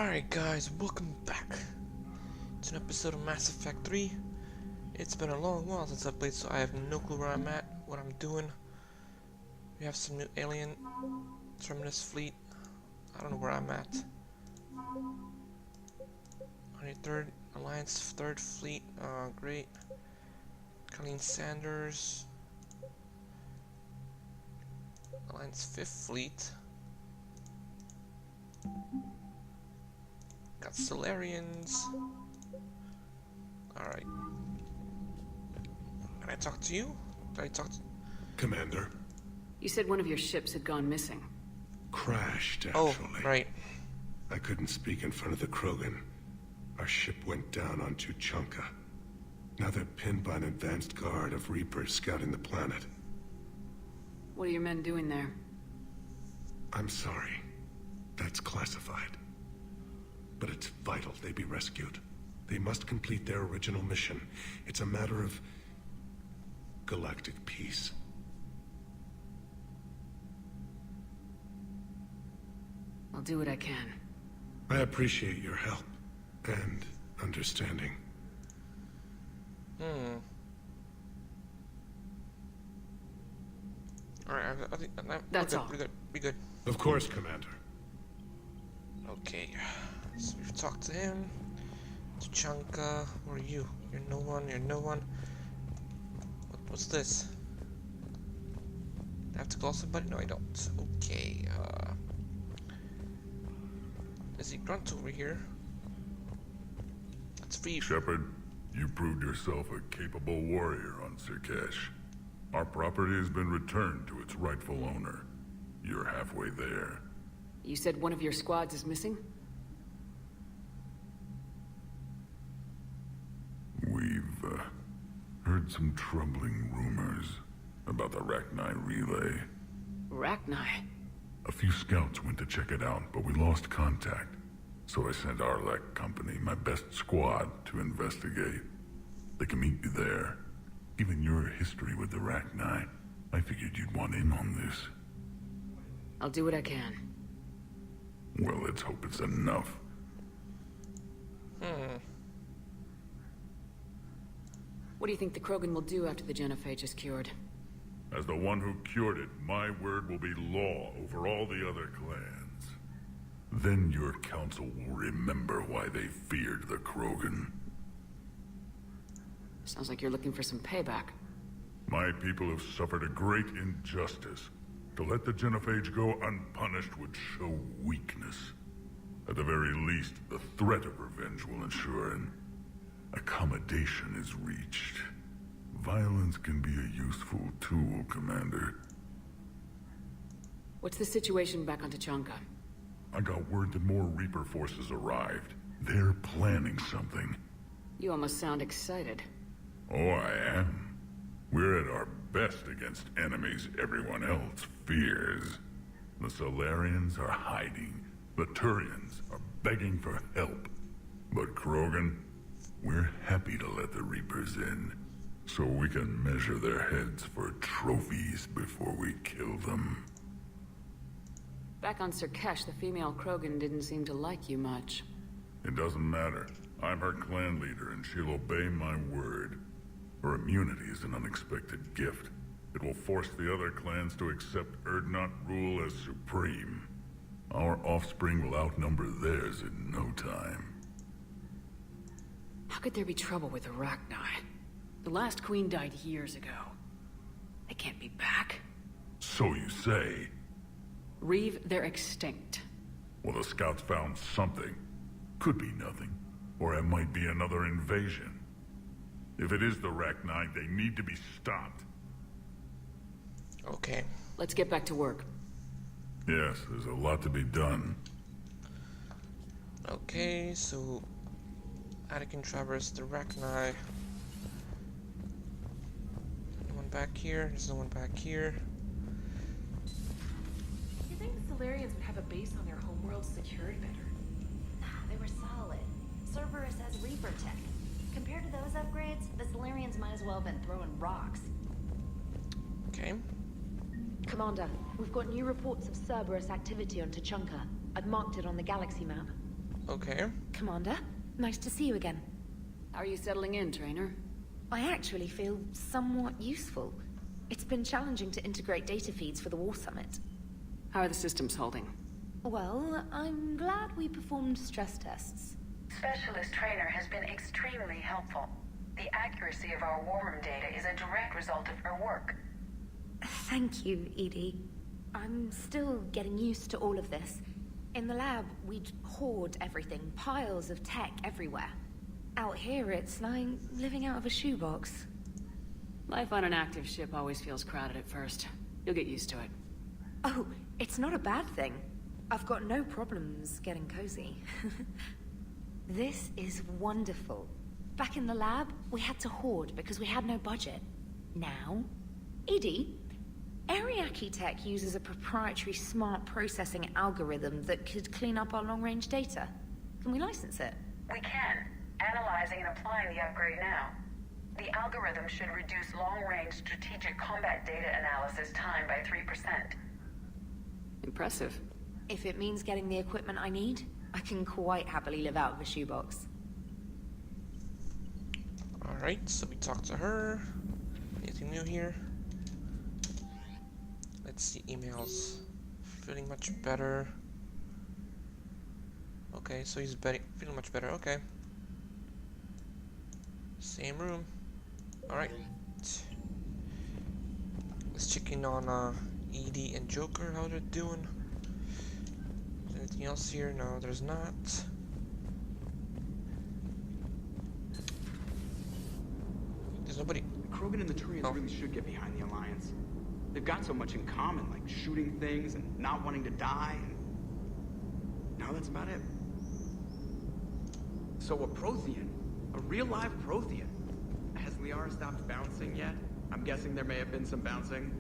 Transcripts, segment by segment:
Alright guys, welcome back to an episode of Mass Effect 3. It's been a long while since I played, so I have no clue where I'm at, what I'm doing. We have some new alien terminus fleet. I don't know where I'm at. 103rd Alliance 3rd Fleet, great. Colleen Sanders. Alliance 5th Fleet. Got Solarians. Alright. Can I talk to you? Can I talk to... Commander. You said one of your ships had gone missing. Crashed, actually. Oh, right. I couldn't speak in front of the Krogan. Our ship went down on Tuchanka. Now they're pinned by an advanced guard of Reapers scouting the planet. What are your men doing there? I'm sorry. That's classified. But it's vital they be rescued. They must complete their original mission. It's a matter of galactic peace. I'll do what I can. I appreciate your help and understanding. Alright, I think That's all. We're good. Be good. Of course, Commander. Okay. So we've talked to him. Tuchanka, who are you? You're no one, you're no one. What's this? I have to call somebody? No, I don't. Okay, is he Grunt over here? That's free. Shepard, you proved yourself a capable warrior on Sirkesh. Our property has been returned to its rightful owner. You're halfway there. You said one of your squads is missing? We've heard some troubling rumors about the Rachni relay. Rachni? A few scouts went to check it out, but we lost contact. So I sent Arlec Company, my best squad, to investigate. They can meet you there. Given your history with the Rachni, I figured you'd want in on this. I'll do what I can. Well, let's hope it's enough. What do you think the Krogan will do after the genophage is cured? As the one who cured it, my word will be law over all the other clans. Then your council will remember why they feared the Krogan. Sounds like you're looking for some payback. My people have suffered a great injustice. To let the genophage go unpunished would show weakness. At the very least, the threat of revenge will ensure an accommodation is reached. Violence can be a useful tool, Commander. What's the situation back on Tuchanka? I got word that more Reaper forces arrived. They're planning something. You almost sound excited. Oh, I am. We're at our best against enemies everyone else fears. The Solarians are hiding. The Turians are begging for help. But Krogan, we're happy to let the Reapers in, so we can measure their heads for trophies before we kill them. Back on Sirkesh, the female Krogan didn't seem to like you much. It doesn't matter. I'm her clan leader, and she'll obey my word. Her immunity is an unexpected gift. It will force the other clans to accept Urdnot rule as supreme. Our offspring will outnumber theirs in no time. How could there be trouble with the Rachni? The last queen died years ago. They can't be back. So you say. Reeve, they're extinct. Well, the scouts found something. Could be nothing. Or it might be another invasion. If it is the Rachni, they need to be stopped. Okay. Let's get back to work. Yes, there's a lot to be done. Okay, so Anakin traversed the Rachni. No one back here. There's no one back here. You think the Solarians would have a base on their homeworld secured better? Nah, they were solid. Cerberus has Reaper tech. Compared to those upgrades, the Solarians might as well have been throwing rocks. Okay. Commander, we've got new reports of Cerberus activity on Tuchanka. I've marked it on the galaxy map. Okay. Commander, nice to see you again. How are you settling in, trainer? I actually feel somewhat useful. It's been challenging to integrate data feeds for the War Summit. How are the systems holding? Well, I'm glad we performed stress tests. Specialist Trainer has been extremely helpful. The accuracy of our war room data is a direct result of her work. Thank you, Edie. I'm still getting used to all of this. In the lab, we'd hoard everything, piles of tech everywhere. Out here, it's like living out of a shoebox. Life on an active ship always feels crowded at first. You'll get used to it. Oh, it's not a bad thing. I've got no problems getting cozy. This is wonderful. Back in the lab, we had to hoard because we had no budget. Now, Edie, Ariake Tech uses a proprietary smart processing algorithm that could clean up our long-range data. Can we license it? We can. Analyzing and applying the upgrade now. The algorithm should reduce long-range strategic combat data analysis time by 3%. Impressive. If it means getting the equipment I need, I can quite happily live out of a shoebox. Alright, so we talked to her. Anything new here? Let's see, emails. Feeling much better. Okay, so he's feeling much better, okay. Same room. Alright. Let's check in on Edie and Joker, how they're doing. Is there anything else here? No, there's not. There's nobody. The Krogan and the Turians really should get behind the Alliance. They've got so much in common, like shooting things and not wanting to die, and... now that's about it. So a Prothean, a real live Prothean. Has Liara stopped bouncing yet? I'm guessing there may have been some bouncing.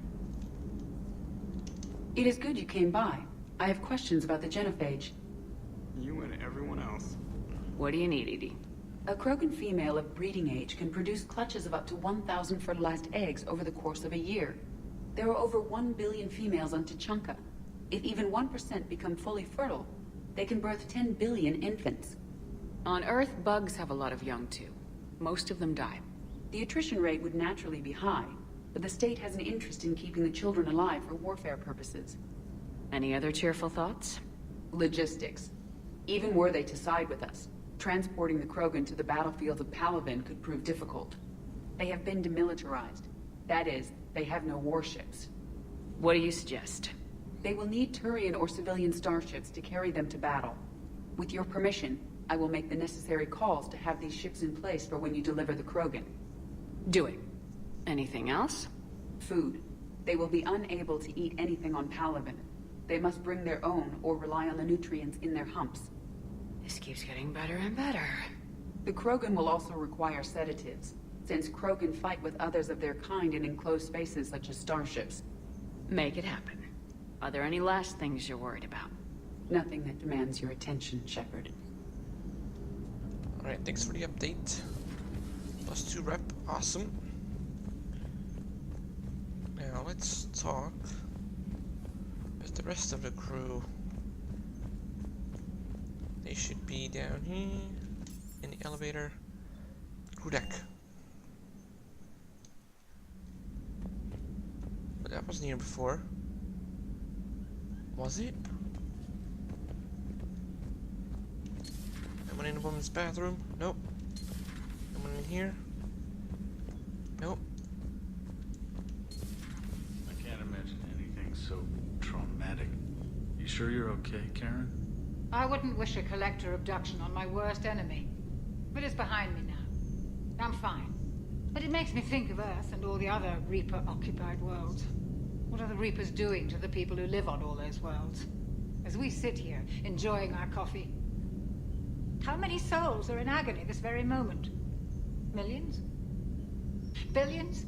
It is good you came by. I have questions about the genophage. You and everyone else. What do you need, Edie? A Krogan female of breeding age can produce clutches of up to 1,000 fertilized eggs over the course of a year. There are over 1 billion females on Tuchanka. If even 1% become fully fertile, they can birth 10 billion infants. On Earth, bugs have a lot of young too. Most of them die. The attrition rate would naturally be high, but the state has an interest in keeping the children alive for warfare purposes. Any other cheerful thoughts? Logistics. Even were they to side with us, transporting the Krogan to the battlefields of Palaven could prove difficult. They have been demilitarized. That is, they have no warships. What do you suggest? They will need Turian or civilian starships to carry them to battle. With your permission, I will make the necessary calls to have these ships in place for when you deliver the Krogan. Do it. Anything else? Food. They will be unable to eat anything on Palaven. They must bring their own or rely on the nutrients in their humps. This keeps getting better and better. The Krogan will also require sedatives, since Krogan fight with others of their kind in enclosed spaces such as starships. Make it happen. Are there any last things you're worried about? Nothing that demands your attention, Shepard. Alright, thanks for the update. +2 rep, awesome. Now let's talk with the rest of the crew. They should be down here in the elevator. Crew deck. But that wasn't here before. Was it? Anyone in the woman's bathroom? Nope. Anyone in here? Nope. I can't imagine anything so traumatic. You sure you're okay, Karen? I wouldn't wish a collector abduction on my worst enemy. But it's behind me now. I'm fine. But it makes me think of Earth and all the other Reaper-occupied worlds. What are the Reapers doing to the people who live on all those worlds? As we sit here, enjoying our coffee. How many souls are in agony this very moment? Millions? Billions?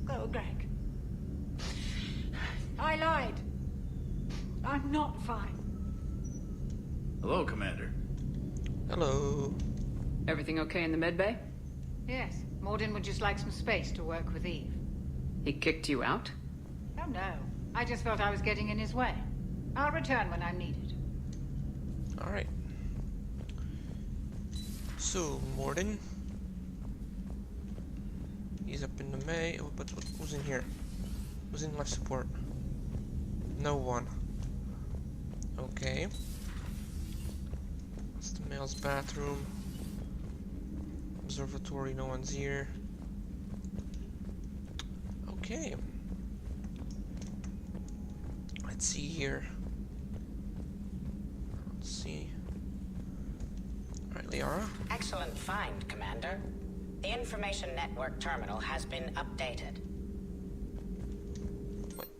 Oh, Greg. I lied. I'm not fine. Hello, Commander. Hello. Everything okay in the medbay? Yes, Mordin would just like some space to work with Eve. He kicked you out? Oh no, I just felt I was getting in his way. I'll return when I'm needed. Alright. So, Morden. He's up in the May. Oh, but who's in here? Who's in life support? No one. Okay. That's the male's bathroom. Observatory, no one's here. Okay. Let's see here. Let's see. Alright, Liara. Excellent find, Commander. The information network terminal has been updated.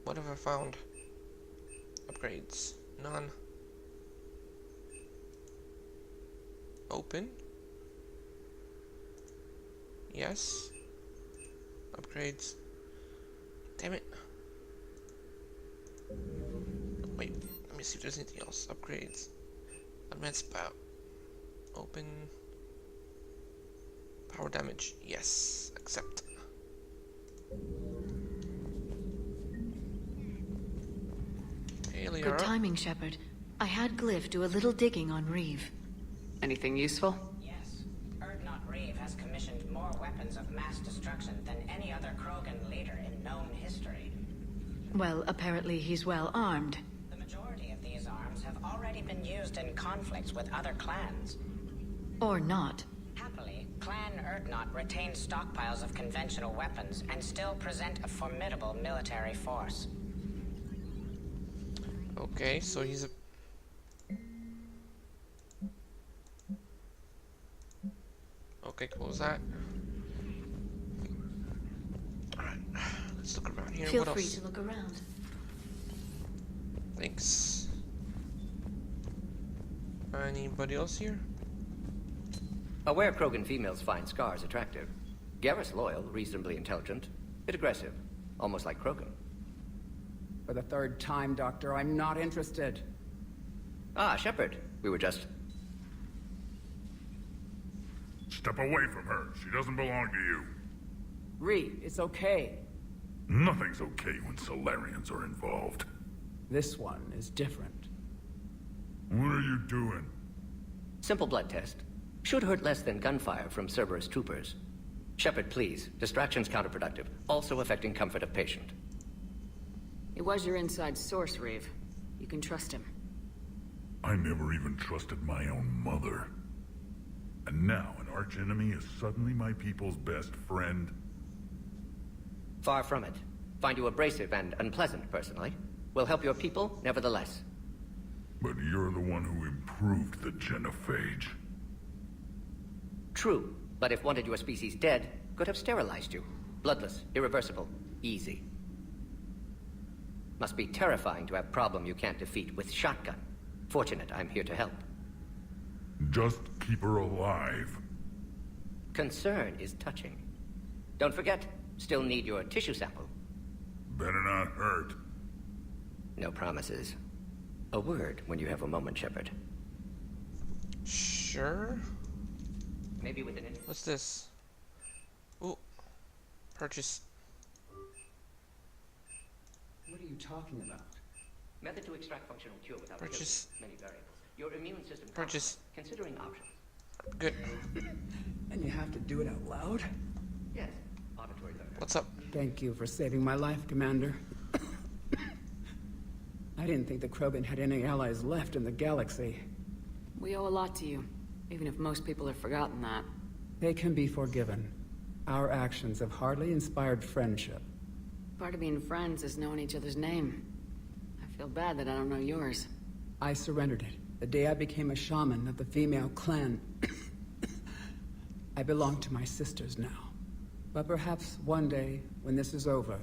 What have I found? Upgrades. None. Open. Yes. Upgrades. Damn it. Wait, let me see if there's anything else. Upgrades. Advanced spout. Open. Power damage. Yes. Accept. Hey, Liara. Good timing, Shepard. I had Glyph do a little digging on Reeve. Anything useful? Yes. Urdnot Reeve has commissioned more weapons of mass destruction than any other Krogan leader in known history. Well, apparently he's well armed. The majority of these arms have already been used in conflicts with other clans. Or not. Happily, Clan Urdnot retains stockpiles of conventional weapons and still present a formidable military force. Okay, so he's a... Okay, close that. Alright, let's look around here. Feel What free else? to look around. Thanks. Anybody else here? Aware Krogan females find scars attractive. Garrus loyal, reasonably intelligent, bit aggressive, almost like Krogan. For the third time, Doctor, I'm not interested. Ah, Shepard. We were just... Step away from her. She doesn't belong to you. Reed, it's okay. Nothing's okay when Solarians are involved. This one is different. What are you doing? Simple blood test. Should hurt less than gunfire from Cerberus troopers. Shepard, please. Distraction's counterproductive. Also affecting comfort of patient. It was your inside source, Reeve. You can trust him. I never even trusted my own mother. And now an archenemy is suddenly my people's best friend? Far from it. Find you abrasive and unpleasant, personally. Will help your people, nevertheless. But you're the one who improved the genophage. True, but if wanted your species dead, could have sterilized you. Bloodless, irreversible, easy. Must be terrifying to have problem you can't defeat with shotgun. Fortunate I'm here to help. Just keep her alive. Concern is touching. Don't forget, still need your tissue sample. Better not hurt. No promises. A word when you have a moment, Shepard. Sure. Maybe with an... What's this? Ooh. Purchase. What are you talking about? Method to extract functional cure without Purchase. killing many variables. Your immune system... Purchase. Considering options. Good. And you have to do it out loud? Yes. Auditory learner. What's up? Thank you for saving my life, Commander. I didn't think the Krogan had any allies left in the galaxy. We owe a lot to you, even if most people have forgotten that. They can be forgiven. Our actions have hardly inspired friendship. Part of being friends is knowing each other's name. I feel bad that I don't know yours. I surrendered it the day I became a shaman of the female clan. I belong to my sisters now. But perhaps one day, when this is over,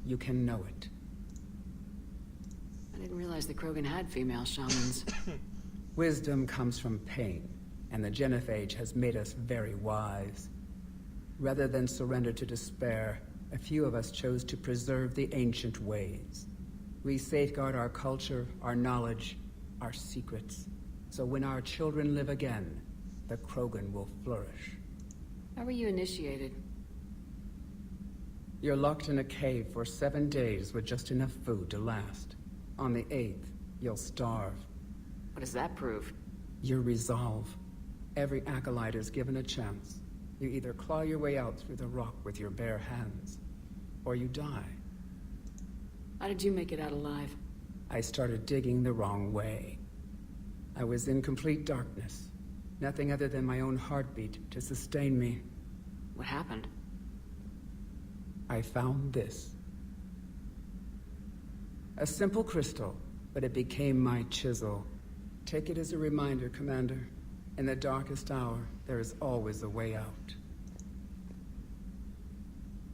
you can know it. I didn't realize the Krogan had female shamans. Wisdom comes from pain, and the genophage has made us very wise. Rather than surrender to despair, a few of us chose to preserve the ancient ways. We safeguard our culture, our knowledge, our secrets. So when our children live again, the Krogan will flourish. How were you initiated? You're locked in a cave for 7 days with just enough food to last. On the 8th, you'll starve. What does that prove? Your resolve. Every acolyte is given a chance. You either claw your way out through the rock with your bare hands, or you die. How did you make it out alive? I started digging the wrong way. I was in complete darkness. Nothing other than my own heartbeat to sustain me. What happened? I found this. A simple crystal, but it became my chisel. Take it as a reminder, Commander. In the darkest hour, there is always a way out.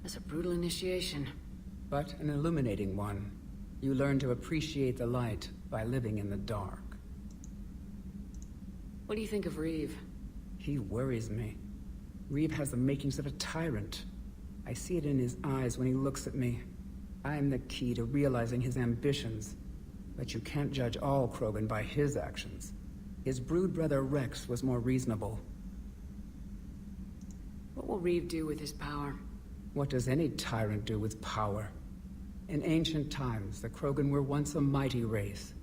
That's a brutal initiation. But an illuminating one. You learn to appreciate the light by living in the dark. What do you think of Reeve? He worries me. Reeve has the makings of a tyrant. I see it in his eyes when he looks at me. I am the key to realizing his ambitions. But you can't judge all Krogan by his actions. His brood brother Rex was more reasonable. What will Reeve do with his power? What does any tyrant do with power? In ancient times, the Krogan were once a mighty race.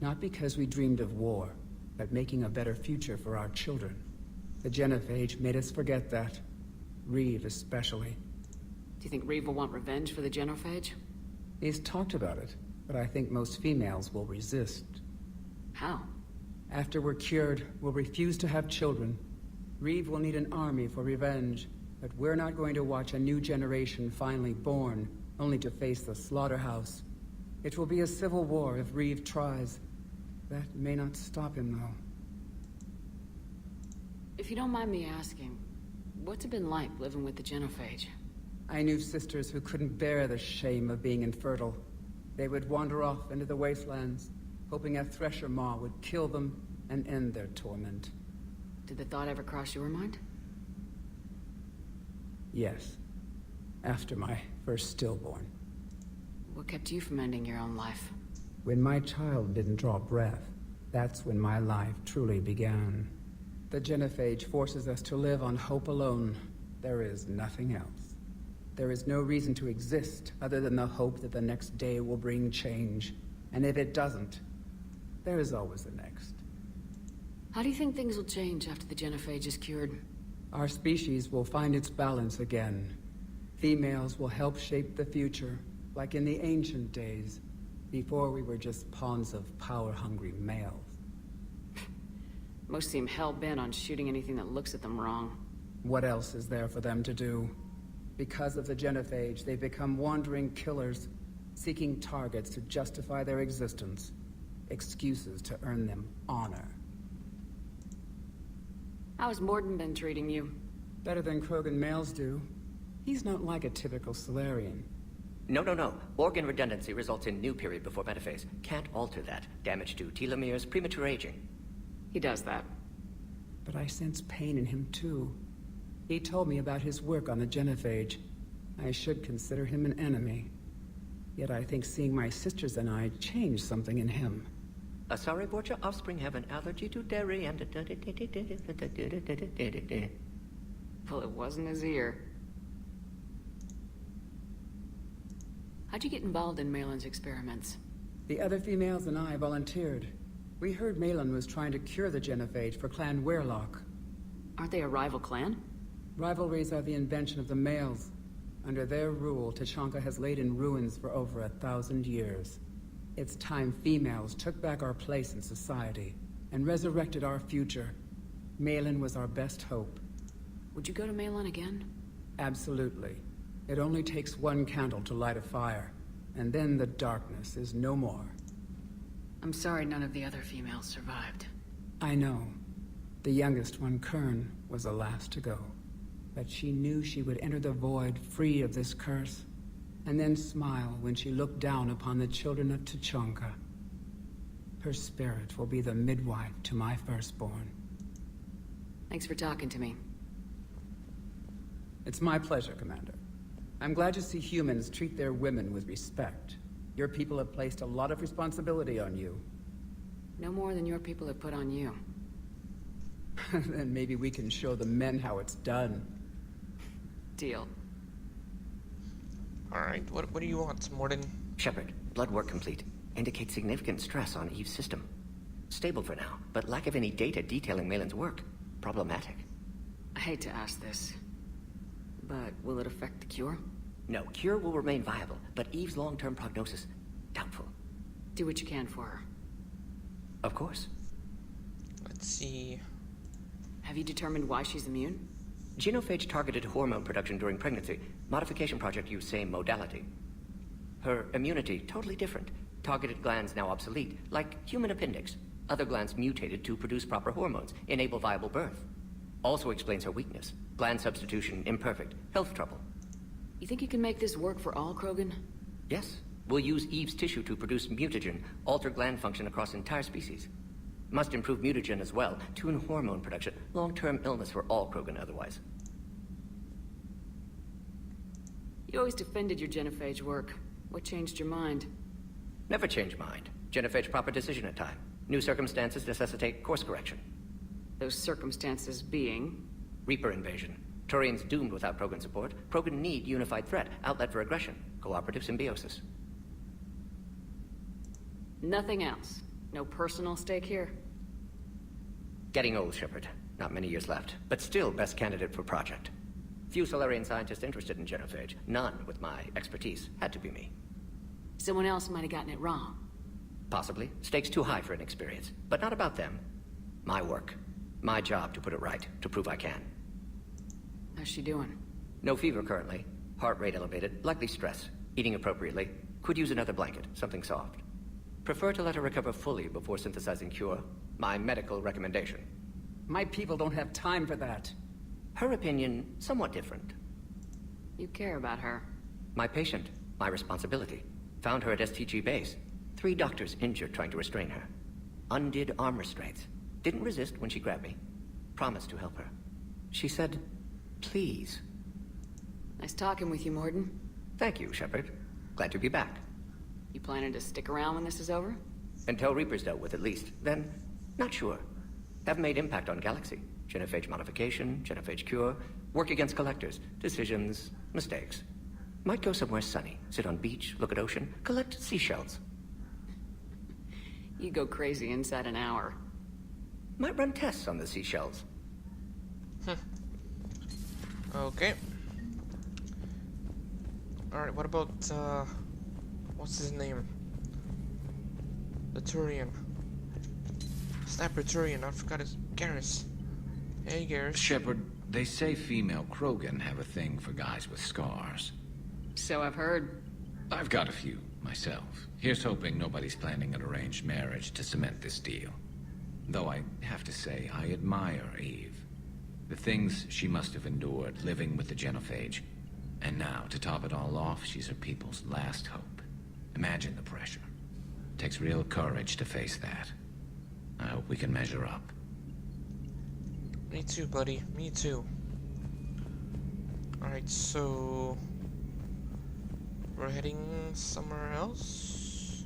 Not because we dreamed of war, but making a better future for our children. The Genophage made us forget that. Reeve especially. Do you think Reeve will want revenge for the Genophage? He's talked about it, but I think most females will resist. How? After we're cured, we'll refuse to have children. Reeve will need an army for revenge, but we're not going to watch a new generation finally born, only to face the slaughterhouse. It will be a civil war if Reeve tries. That may not stop him, though. If you don't mind me asking, what's it been like living with the Genophage? I knew sisters who couldn't bear the shame of being infertile. They would wander off into the wastelands, hoping a thresher maw would kill them and end their torment. Did the thought ever cross your mind? Yes. After my first stillborn. What kept you from ending your own life? When my child didn't draw breath, that's when my life truly began. The Genophage forces us to live on hope alone. There is nothing else. There is no reason to exist other than the hope that the next day will bring change. And if it doesn't, there is always the next. How do you think things will change after the Genophage is cured? Our species will find its balance again. Females will help shape the future, like in the ancient days, before we were just pawns of power-hungry males. Most seem hell-bent on shooting anything that looks at them wrong. What else is there for them to do? Because of the Genophage, they've become wandering killers, seeking targets to justify their existence. Excuses to earn them honor. How has Morden been treating you? Better than Krogan males do. He's not like a typical Solarian. No. Organ redundancy results in new period before metaphase. Can't alter that. Damage to telomeres, premature aging. He does that. But I sense pain in him too. He told me about his work on the Genophage. I should consider him an enemy. Yet I think seeing my sisters and I changed something in him. Sorry, Borgia, offspring have an allergy to dairy and... Well, it wasn't his ear. How'd you get involved in Malin's experiments? The other females and I volunteered. We heard Malin was trying to cure the Genophage for Clan Weirlock. Aren't they a rival clan? Rivalries are the invention of the males. Under their rule, Tachanka has laid in ruins for over 1,000 years. It's time females took back our place in society and resurrected our future. Malin was our best hope. Would you go to Malin again? Absolutely. It only takes one candle to light a fire, and then the darkness is no more. I'm sorry none of the other females survived. I know. The youngest one, Kern, was the last to go. But she knew she would enter the void free of this curse, and then smile when she looked down upon the children of Tachanka. Her spirit will be the midwife to my firstborn. Thanks for talking to me. It's my pleasure, Commander. I'm glad to see humans treat their women with respect. Your people have placed a lot of responsibility on you. No more than your people have put on you. Then maybe we can show the men how it's done. Deal. Alright, what do you want, Morden? Shepard, blood work complete. Indicates significant stress on Eve's system. Stable for now, but lack of any data detailing Malin's work. problematic. I hate to ask this, but will it affect the cure? No, cure will remain viable, but Eve's long-term prognosis, doubtful. Do what you can for her. Of course. Let's see. Have you determined why she's immune? Genophage targeted hormone production during pregnancy. Modification project used same modality. Her immunity, totally different. Targeted glands now obsolete, like human appendix. Other glands mutated to produce proper hormones, enable viable birth. Also explains her weakness. Gland substitution imperfect. Health trouble. You think you can make this work for all Krogan? Yes. We'll use Eve's tissue to produce mutagen, alter gland function across entire species. Must improve mutagen as well, tune hormone production. Long-term illness for all Krogan otherwise. You always defended your genophage work. What changed your mind? Never change mind. Genophage proper decision at time. New circumstances necessitate course correction. Those circumstances being? Reaper invasion. Turians doomed without Krogan support. Krogan need unified threat, outlet for aggression. Cooperative symbiosis. Nothing else? No personal stake here? Getting old, Shepard. Not many years left, but still best candidate for project. Few Solarian scientists interested in genophage. None with my expertise. Had to be me. Someone else might have gotten it wrong. Possibly. Stakes too high for inexperience. But not about them. My work. My job to put it right. To prove I can. How's she doing? No fever currently. Heart rate elevated. Likely stress. Eating appropriately. Could use another blanket. Something soft. Prefer to let her recover fully before synthesizing cure. My medical recommendation. My people don't have time for that. Her opinion, somewhat different. You care about her. My patient. My responsibility. Found her at STG base. 3 doctors injured trying to restrain her. Undid arm restraints. Didn't resist when she grabbed me. Promised to help her. She said, please. Nice talking with you, Morden. Thank you, Shepard. Glad to be back. You planning to stick around when this is over? Until Reaper's dealt with, at least. Then, not sure. Haven't made impact on Galaxy. Genophage modification, genophage cure, work against collectors, decisions, mistakes. Might go somewhere sunny, sit on beach, look at ocean, collect seashells. You go crazy inside an hour. Might run tests on the seashells. Okay. Alright, what about, what's his name? The Turian. Sniper Turian, I forgot his... Garrus. Hey, Garrus. Shepard, they say female Krogan have a thing for guys with scars. So I've heard. I've got a few, myself. Here's hoping nobody's planning an arranged marriage to cement this deal. Though I have to say, I admire Eve. The things she must have endured living with the genophage. And now, to top it all off, she's her people's last hope. Imagine the pressure. Takes real courage to face that. I hope we can measure up. Me too, buddy. Me too. Alright, so... we're heading somewhere else?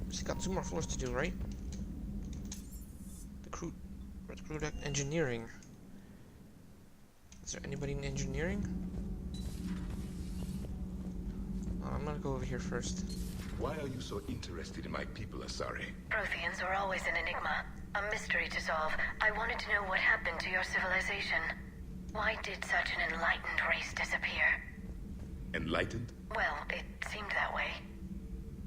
We've got 2 more floors to do, right? The crew deck engineering. Is there anybody in engineering? I'm gonna go over here first. Why are you so interested in my people, Asari? Protheans are always an enigma, a mystery to solve. I wanted to know what happened to your civilization. Why did such an enlightened race disappear? Enlightened? Well, it seemed that way.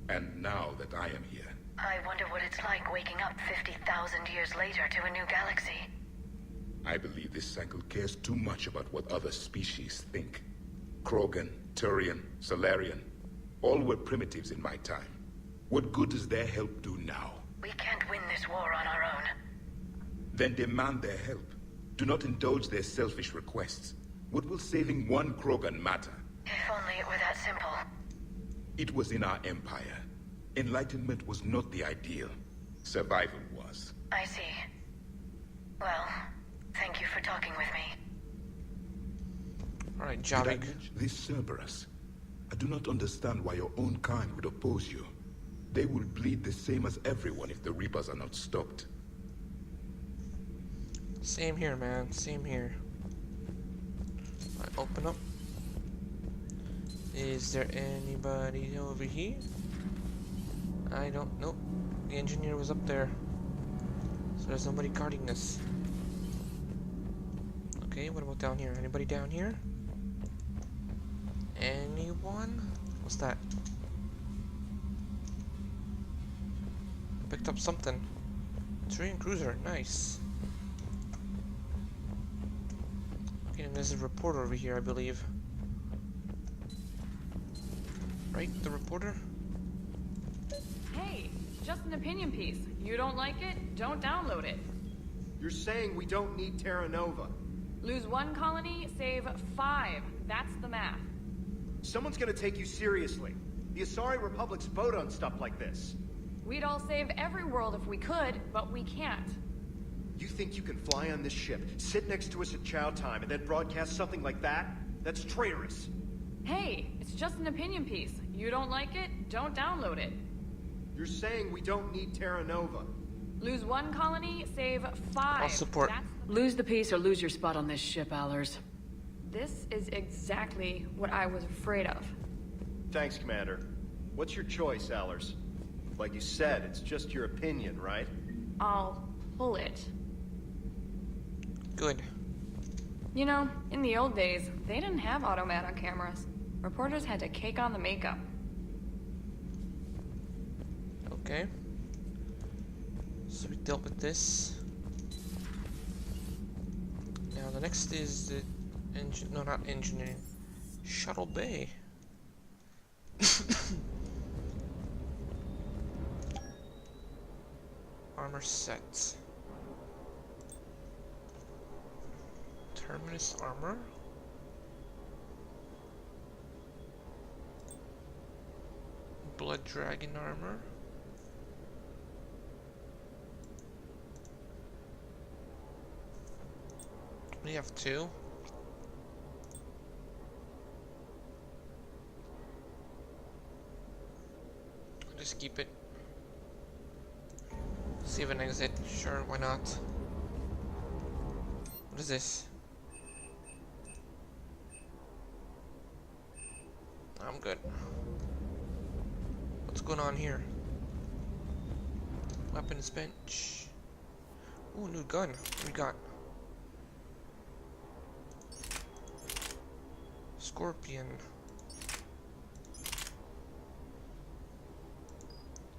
And now that I am here, I wonder what it's like waking up 50,000 years later to a new galaxy. I believe this cycle cares too much about what other species think. Krogan, Turian, Solarian, all were primitives in my time. What good does their help do now? We can't win this war on our own. Then demand their help. Do not indulge their selfish requests. What will saving one Krogan matter? If only it were that simple. It was in our empire. Enlightenment was not the ideal. Survival was. I see. Well, thank you for talking with me. Alright, Did I Javik. mention this Cerberus? I do not understand why your own kind would oppose you. They will bleed the same as everyone if the Reapers are not stopped. Same here, man. Same here. Alright, open up. Is there anybody over here? I don't know. The engineer was up there. So So there's nobody guarding this. Okay, what about down here? Anybody down here? Anyone? What's that? Picked up something. Terrain cruiser, nice. Okay, and there's a reporter over here, I believe. Right, the reporter? Hey, it's just an opinion piece. You don't like it? Don't download it. You're saying we don't need Terra Nova. Lose 1 colony, save 5. That's the math. Someone's gonna take you seriously. The Asari Republic's vote on stuff like this. We'd all save every world if we could, but we can't. You think you can fly on this ship, sit next to us at chow time, and then broadcast something like that? That's traitorous. Hey, it's just an opinion piece. You don't like it? Don't download it. You're saying we don't need Terra Nova. Lose 1 colony, save 5. I'll support. Lose the peace or lose your spot on this ship, Allers. This is exactly what I was afraid of. Thanks, Commander. What's your choice, Allers? Like you said, it's just your opinion, right? I'll pull it. Good. You know, in the old days, they didn't have automata cameras. Reporters had to cake on the makeup. Okay. So we dealt with this. Now the next is the engine. No, not engineering. Shuttle bay. Armor set. Terminus armor. Blood dragon armor. We have 2. Just keep it. Save and exit. Sure, why not? What is this? I'm good. What's going on here? Weapons bench. Ooh, new gun. What we got? Scorpion.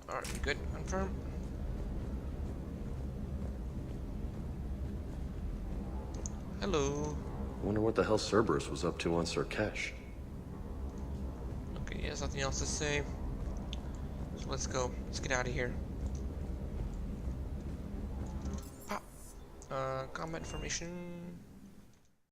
Alright, good. Confirm. Hello. Wonder what the hell Cerberus was up to on Surkesh. Okay, he has nothing else to say. So let's go. Let's get out of here. Pop. Combat formation.